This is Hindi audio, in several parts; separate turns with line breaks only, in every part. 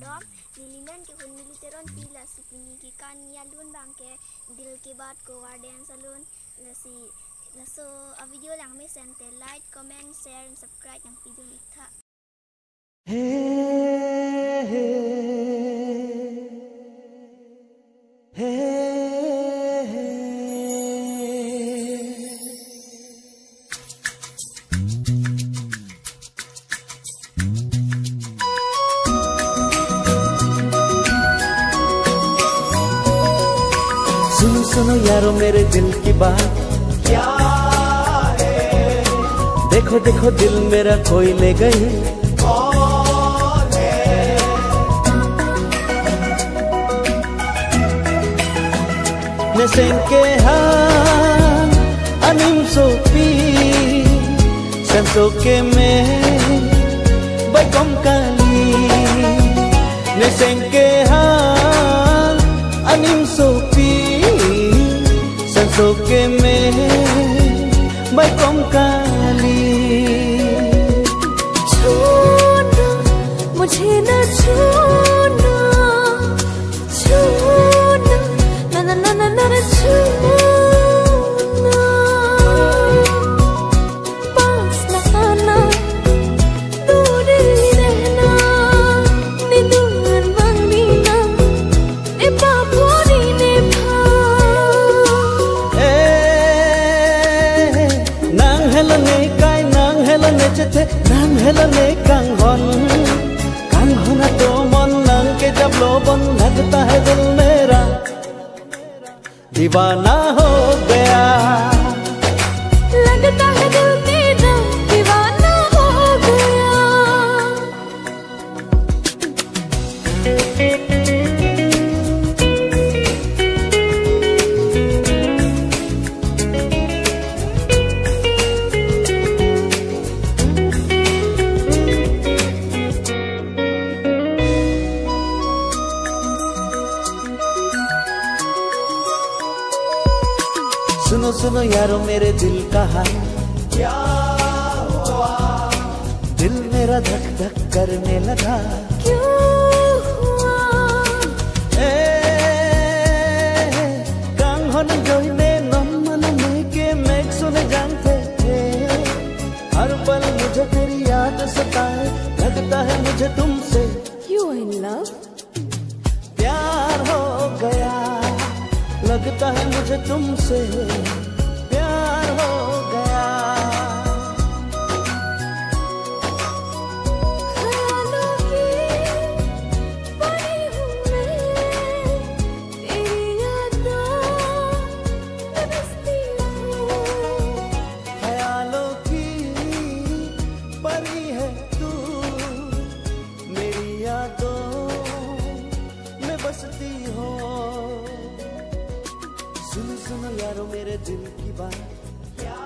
dom lilinan ke hun militeron pila si pinigi kan yalun bangke dil ke bat ko warden salun lasi laso a video lang me sente like comment share and subscribe yang video ni tha
सुनो सुनो यारो मेरे दिल की बात क्या है। देखो देखो दिल मेरा कोई ले गई कौन है। Nesengke ha anim sopi sensoke me bai kom kali. Nesengke ha anim sopi sensoke me bai kom kali.
छोड़ना मुझे न छोड़ना छोड़ना ना ना ना ना ना ना छोड़ना पास न आना दूर ही रहना नी दूर वाली ना नी बापोरी ने भा
nang helane kai nang helane chethe nang helane kang hon to mon nang ke jab lobon लगता है दिल मेरा दीवाना हो गया।
लगता है दिल मेरा दीवाना हो गया।
सुनो सुनो यारो मेरे दिल का हाल क्या हुआ। दिल मेरा धक धक करने लगा
क्यों हुआ
कांग होने जोइने नमन में के मैं सुने जानते थे। हर पल मुझे तेरी याद सताए लगता है मुझे तुमसे
You are in love?
प्यार हो गया। लगता है मुझे तुमसे प्यार हो गया।
ख्यालों की परी हूँ मैं तेरी यादों में बसती हूँ।
ख्यालों की परी है तू मेरी यादों में बसती हो। सुनो सुनो यारो मेरे दिल की बात क्या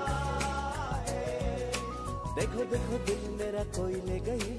है। देखो देखो दिल मेरा कोई ले गई